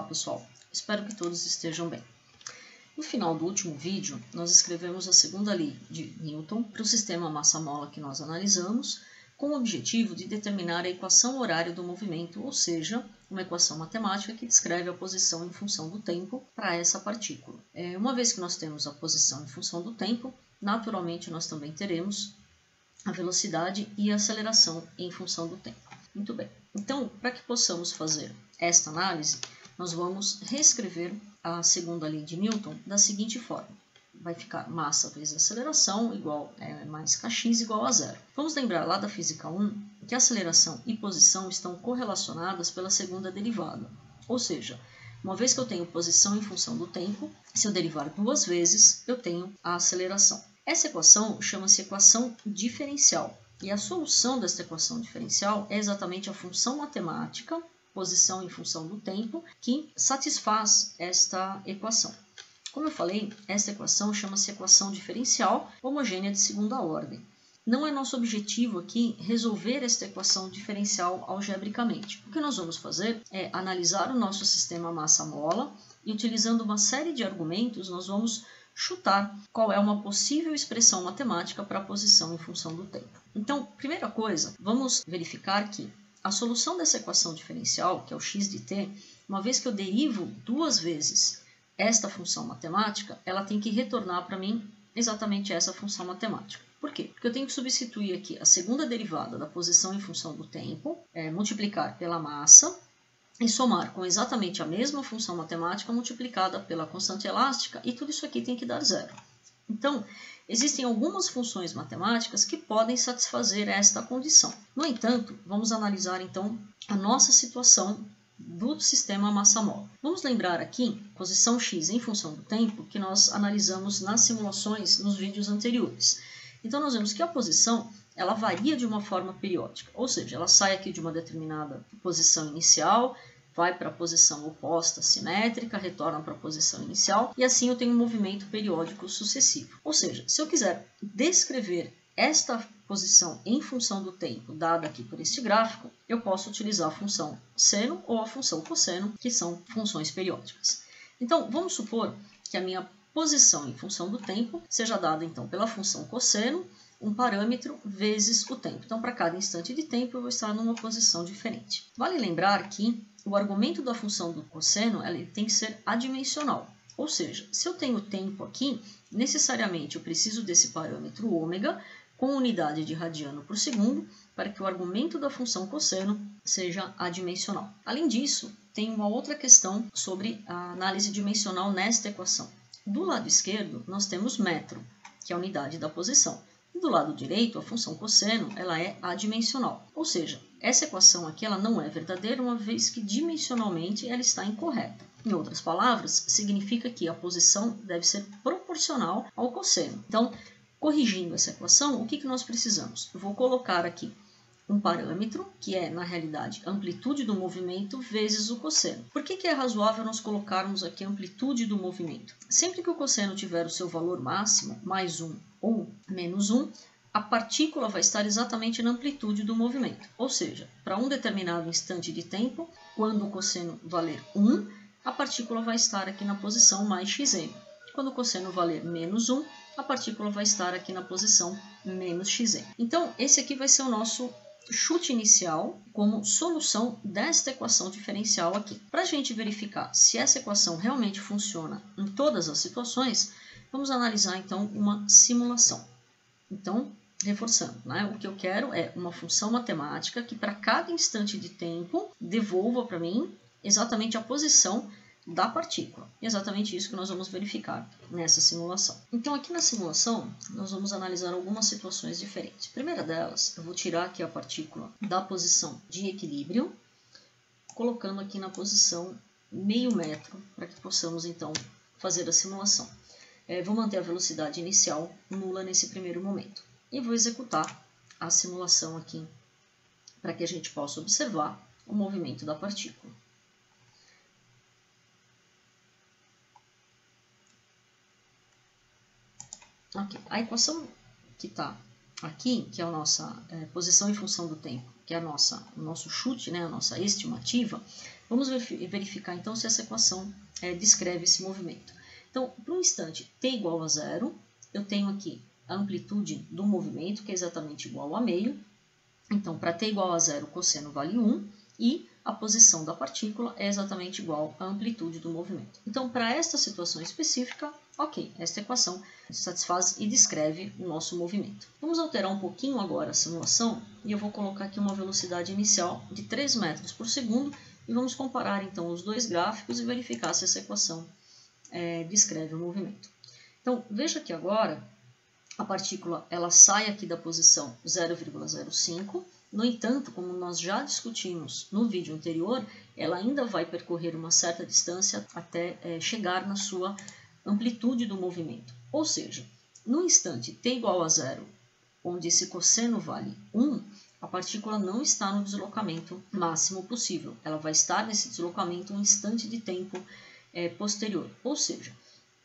pessoal, espero que todos estejam bem. No final do último vídeo, nós escrevemos a segunda lei de Newton para o sistema massa-mola que nós analisamos, com o objetivo de determinar a equação horária do movimento, ou seja, uma equação matemática que descreve a posição em função do tempo para essa partícula. Uma vez que nós temos a posição em função do tempo, naturalmente nós também teremos a velocidade e a aceleração em função do tempo. Muito bem, então para que possamos fazer esta análise, nós vamos reescrever a segunda lei de Newton da seguinte forma. Vai ficar massa vezes aceleração igual mais kx igual a zero. Vamos lembrar lá da física 1 que aceleração e posição estão correlacionadas pela segunda derivada. Ou seja, uma vez que eu tenho posição em função do tempo, se eu derivar duas vezes, eu tenho a aceleração. Essa equação chama-se equação diferencial. E a solução desta equação diferencial é exatamente a função matemática, posição em função do tempo, que satisfaz esta equação. Como eu falei, esta equação chama-se equação diferencial homogênea de segunda ordem. Não é nosso objetivo aqui resolver esta equação diferencial algebricamente. O que nós vamos fazer é analisar o nosso sistema massa-mola e, utilizando uma série de argumentos, nós vamos chutar qual é uma possível expressão matemática para a posição em função do tempo. Então, primeira coisa, vamos verificar que a solução dessa equação diferencial, que é o x de t, uma vez que eu derivo duas vezes esta função matemática, ela tem que retornar para mim exatamente essa função matemática. Por quê? Porque eu tenho que substituir aqui a segunda derivada da posição em função do tempo, multiplicar pela massa, e somar com exatamente a mesma função matemática multiplicada pela constante elástica, e tudo isso aqui tem que dar zero. Então, existem algumas funções matemáticas que podem satisfazer esta condição. No entanto, vamos analisar então a nossa situação do sistema massa-mola. Vamos lembrar aqui posição x em função do tempo que nós analisamos nas simulações nos vídeos anteriores. Então, nós vemos que a posição ela varia de uma forma periódica, ou seja, ela sai aqui de uma determinada posição inicial, vai para a posição oposta simétrica, retorna para a posição inicial, e assim eu tenho um movimento periódico sucessivo. Ou seja, se eu quiser descrever esta posição em função do tempo, dada aqui por este gráfico, eu posso utilizar a função seno ou a função cosseno, que são funções periódicas. Então, vamos supor que a minha posição em função do tempo seja dada então pela função cosseno, um parâmetro vezes o tempo. Então, para cada instante de tempo, eu vou estar numa posição diferente. Vale lembrar que o argumento da função do cosseno ele tem que ser adimensional. Ou seja, se eu tenho tempo aqui, necessariamente eu preciso desse parâmetro ômega com unidade de radiano por segundo para que o argumento da função cosseno seja adimensional. Além disso, tem uma outra questão sobre a análise dimensional nesta equação. Do lado esquerdo, nós temos metro, que é a unidade da posição. E do lado direito, a função cosseno ela é adimensional. Ou seja, essa equação aqui ela não é verdadeira, uma vez que dimensionalmente ela está incorreta. Em outras palavras, significa que a posição deve ser proporcional ao cosseno. Então, corrigindo essa equação, o que nós precisamos? Eu vou colocar aqui um parâmetro, que é, na realidade, a amplitude do movimento vezes o cosseno. Por que é razoável nós colocarmos aqui a amplitude do movimento? Sempre que o cosseno tiver o seu valor máximo, mais 1 ou menos 1, a partícula vai estar exatamente na amplitude do movimento. Ou seja, para um determinado instante de tempo, quando o cosseno valer 1, a partícula vai estar aqui na posição mais xm. Quando o cosseno valer menos 1, a partícula vai estar aqui na posição menos xm. Então, esse aqui vai ser o nosso chute inicial como solução desta equação diferencial aqui. Para a gente verificar se essa equação realmente funciona em todas as situações, vamos analisar então uma simulação. Então, reforçando, o que eu quero é uma função matemática que para cada instante de tempo devolva para mim exatamente a posição da partícula. E é exatamente isso que nós vamos verificar nessa simulação. Então, aqui na simulação, nós vamos analisar algumas situações diferentes. A primeira delas, eu vou tirar aqui a partícula da posição de equilíbrio, colocando aqui na posição meio metro, para que possamos, então, fazer a simulação. Vou manter a velocidade inicial nula nesse primeiro momento. E vou executar a simulação aqui, para que a gente possa observar o movimento da partícula. Okay. A equação que está aqui, que é a nossa posição em função do tempo, que é o nosso chute, né, a nossa estimativa, vamos verificar então se essa equação descreve esse movimento. Então, para um instante t igual a 0, eu tenho aqui a amplitude do movimento, que é exatamente igual a meio. Então, para t igual a 0, o cosseno vale 1 e a posição da partícula é exatamente igual à amplitude do movimento. Então, para esta situação específica, ok, esta equação satisfaz e descreve o nosso movimento. Vamos alterar um pouquinho agora a simulação e eu vou colocar aqui uma velocidade inicial de 3 metros por segundo e vamos comparar então os dois gráficos e verificar se essa equação descreve o movimento. Então, veja que agora a partícula ela sai aqui da posição 0,05. No entanto, como nós já discutimos no vídeo anterior, ela ainda vai percorrer uma certa distância até chegar na sua amplitude do movimento. Ou seja, no instante t igual a 0, onde esse cosseno vale 1, a partícula não está no deslocamento máximo possível. Ela vai estar nesse deslocamento um instante de tempo posterior. Ou seja,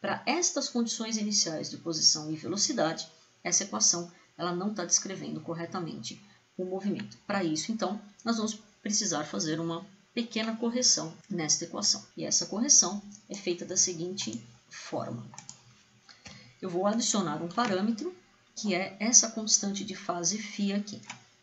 para estas condições iniciais de posição e velocidade, essa equação ela não está descrevendo corretamente o movimento. Para isso, então, nós vamos precisar fazer uma pequena correção nesta equação. E essa correção é feita da seguinte forma. Eu vou adicionar um parâmetro, que é essa constante de fase φ aqui.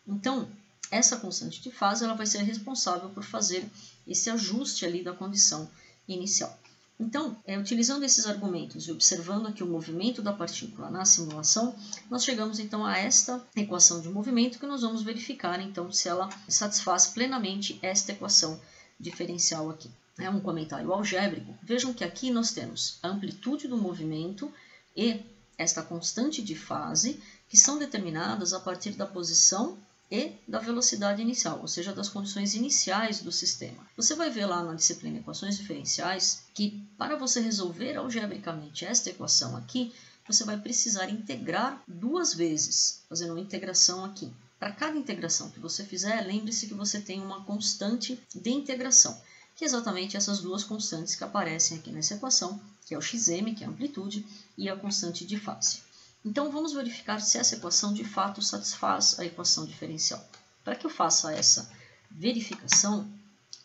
Então, essa constante de fase ela vai ser responsável por fazer esse ajuste ali da condição inicial. Então, utilizando esses argumentos e observando aqui o movimento da partícula na simulação, nós chegamos então a esta equação de movimento que nós vamos verificar então se ela satisfaz plenamente esta equação diferencial aqui. É um comentário algébrico. Vejam que aqui nós temos a amplitude do movimento e esta constante de fase que são determinadas a partir da posição e da velocidade inicial, ou seja, das condições iniciais do sistema. Você vai ver lá na disciplina Equações Diferenciais que para você resolver algebricamente esta equação aqui, você vai precisar integrar duas vezes, fazendo uma integração aqui. Para cada integração que você fizer, lembre-se que você tem uma constante de integração, que é exatamente essas duas constantes que aparecem aqui nessa equação, que é o xm, que é a amplitude, e a constante de fase. Então, vamos verificar se essa equação de fato satisfaz a equação diferencial. Para que eu faça essa verificação,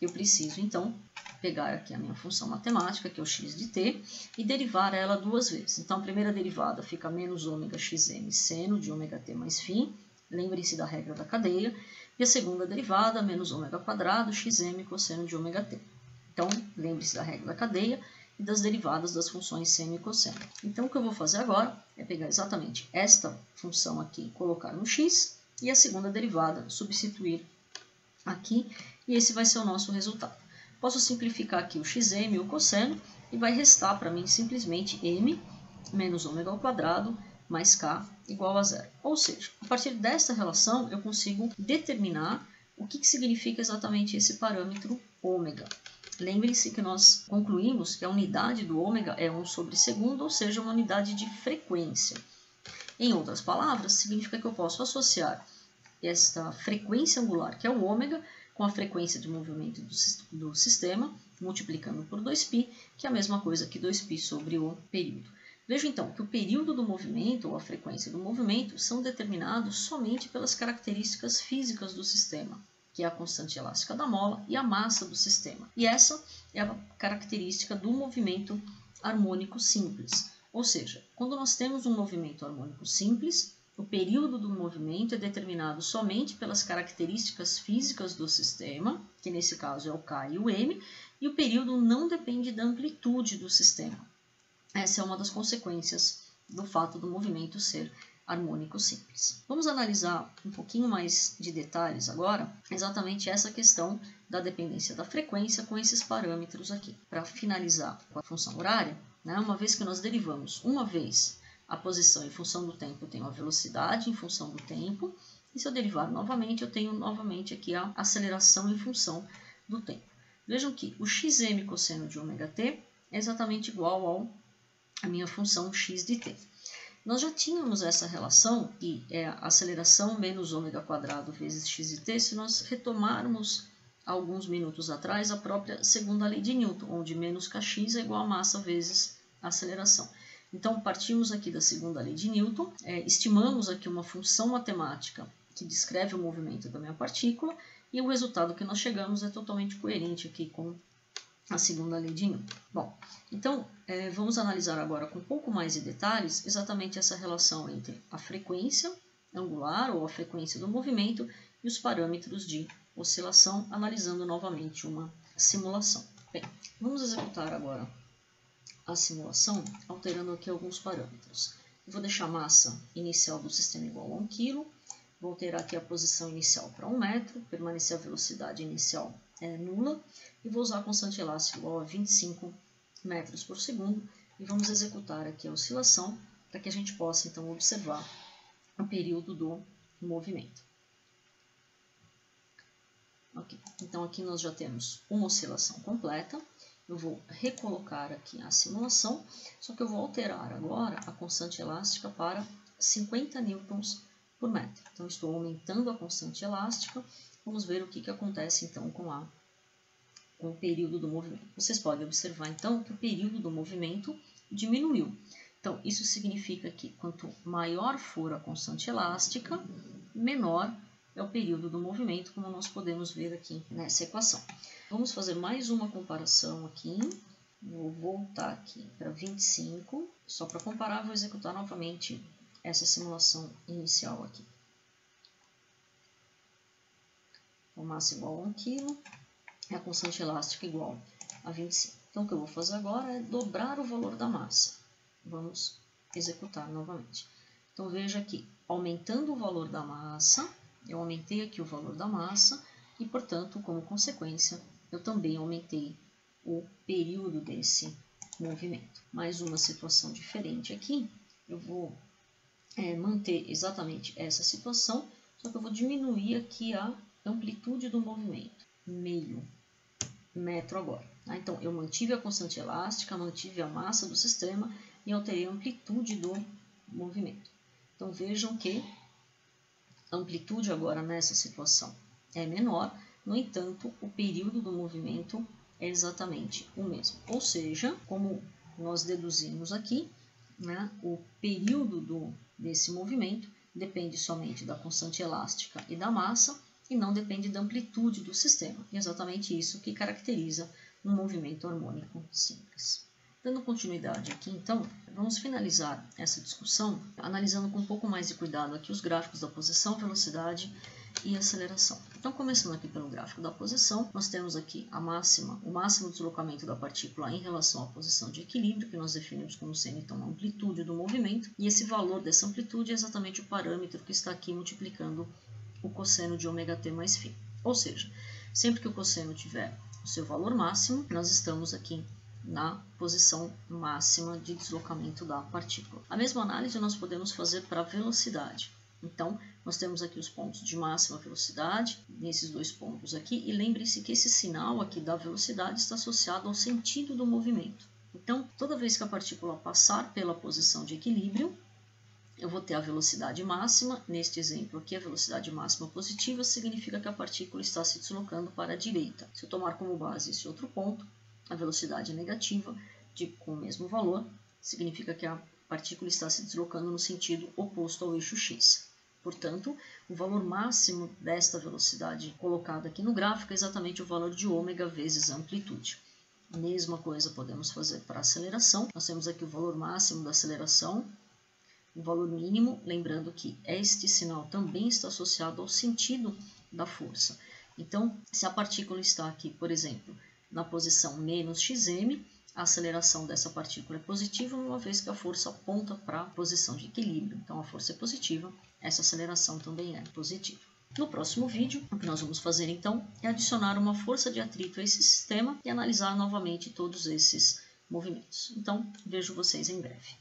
eu preciso, então, pegar aqui a minha função matemática, que é o x de t, e derivar ela duas vezes. Então, a primeira derivada fica menos ômega xm seno de ômega t mais φ, lembrem-se da regra da cadeia, e a segunda derivada, menos ômega quadrado xm cosseno de ômega t. Então, lembre-se da regra da cadeia e das derivadas das funções seno e cosseno. Então, o que eu vou fazer agora é pegar exatamente esta função aqui, colocar no x, e a segunda derivada substituir aqui, e esse vai ser o nosso resultado. Posso simplificar aqui o xm e o cosseno, e vai restar para mim simplesmente m menos ômega ao quadrado mais k igual a 0. Ou seja, a partir desta relação, eu consigo determinar o que significa exatamente esse parâmetro ômega. Lembre-se que nós concluímos que a unidade do ômega é 1 sobre segundo, ou seja, uma unidade de frequência. Em outras palavras, significa que eu posso associar esta frequência angular, que é o ômega, com a frequência de movimento do sistema, multiplicando por 2π, que é a mesma coisa que 2π sobre o período. Veja então que o período do movimento, ou a frequência do movimento, são determinados somente pelas características físicas do sistema, que é a constante elástica da mola e a massa do sistema. E essa é a característica do movimento harmônico simples. Ou seja, quando nós temos um movimento harmônico simples, o período do movimento é determinado somente pelas características físicas do sistema, que nesse caso é o K e o M, e o período não depende da amplitude do sistema. Essa é uma das consequências do fato do movimento ser harmônico simples. Vamos analisar um pouquinho mais de detalhes agora, exatamente essa questão da dependência da frequência com esses parâmetros aqui. Para finalizar com a função horária, uma vez que nós derivamos uma vez a posição em função do tempo, eu tenho a velocidade em função do tempo, e se eu derivar novamente, eu tenho novamente aqui a aceleração em função do tempo. Vejam que o xm cosseno de ômega t é exatamente igual à minha função x de t. Nós já tínhamos essa relação, que é a aceleração menos ômega quadrado vezes x de t, se nós retomarmos alguns minutos atrás a própria segunda lei de Newton, onde menos kx é igual a massa vezes a aceleração. Então, partimos aqui da segunda lei de Newton, estimamos aqui uma função matemática que descreve o movimento da minha partícula, e o resultado que nós chegamos é totalmente coerente aqui com a segunda lei de Newton. Bom, então vamos analisar agora com um pouco mais de detalhes exatamente essa relação entre a frequência angular ou a frequência do movimento e os parâmetros de oscilação, analisando novamente uma simulação. Bem, vamos executar agora a simulação alterando aqui alguns parâmetros. Eu vou deixar a massa inicial do sistema igual a 1 kg, vou alterar aqui a posição inicial para 1 metro, permanecer a velocidade inicial nula, e vou usar a constante elástica igual a 25 metros por segundo, e vamos executar aqui a oscilação para que a gente possa então observar o período do movimento. Ok, então aqui nós já temos uma oscilação completa. Eu vou recolocar aqui a simulação, só que eu vou alterar agora a constante elástica para 50 newtons por metro. Então, estou aumentando a constante elástica. Vamos ver o que acontece, então, com o período do movimento. Vocês podem observar, então, que o período do movimento diminuiu. Então, isso significa que quanto maior for a constante elástica, menor é o período do movimento, como nós podemos ver aqui nessa equação. Vamos fazer mais uma comparação aqui. Vou voltar aqui para 25. Só para comparar, vou executar novamente essa simulação inicial aqui. A massa igual a 1 kg e a constante elástica igual a 25. Então, o que eu vou fazer agora é dobrar o valor da massa. Vamos executar novamente. Então, veja aqui, aumentando o valor da massa, eu aumentei aqui o valor da massa e, portanto, como consequência, eu também aumentei o período desse movimento. Mais uma situação diferente aqui, eu vou manter exatamente essa situação, só que eu vou diminuir aqui a amplitude do movimento, meio metro agora. Então, eu mantive a constante elástica, mantive a massa do sistema e alterei a amplitude do movimento. Então, vejam que a amplitude agora nessa situação é menor, no entanto, o período do movimento é exatamente o mesmo. Ou seja, como nós deduzimos aqui, né, o período desse movimento depende somente da constante elástica e da massa, e não depende da amplitude do sistema. E é exatamente isso que caracteriza um movimento harmônico simples. Dando continuidade aqui, então, vamos finalizar essa discussão analisando com um pouco mais de cuidado aqui os gráficos da posição, velocidade e aceleração. Então, começando aqui pelo gráfico da posição, nós temos aqui o máximo deslocamento da partícula em relação à posição de equilíbrio, que nós definimos como sendo então a amplitude do movimento, e esse valor dessa amplitude é exatamente o parâmetro que está aqui multiplicando o cosseno de ômega t mais φ. Ou seja, sempre que o cosseno tiver o seu valor máximo, nós estamos aqui na posição máxima de deslocamento da partícula. A mesma análise nós podemos fazer para a velocidade. Então, nós temos aqui os pontos de máxima velocidade, nesses dois pontos aqui, e lembre-se que esse sinal aqui da velocidade está associado ao sentido do movimento. Então, toda vez que a partícula passar pela posição de equilíbrio, eu vou ter a velocidade máxima. Neste exemplo aqui, a velocidade máxima positiva significa que a partícula está se deslocando para a direita. Se eu tomar como base esse outro ponto, a velocidade negativa, com o mesmo valor, significa que a partícula está se deslocando no sentido oposto ao eixo x. Portanto, o valor máximo desta velocidade colocada aqui no gráfico é exatamente o valor de ômega vezes a amplitude. A mesma coisa podemos fazer para a aceleração. Nós temos aqui o valor máximo da aceleração, o valor mínimo, lembrando que este sinal também está associado ao sentido da força. Então, se a partícula está aqui, por exemplo, na posição menos xm, a aceleração dessa partícula é positiva, uma vez que a força aponta para a posição de equilíbrio. Então, a força é positiva, essa aceleração também é positiva. No próximo vídeo, o que nós vamos fazer, então, é adicionar uma força de atrito a esse sistema e analisar novamente todos esses movimentos. Então, vejo vocês em breve.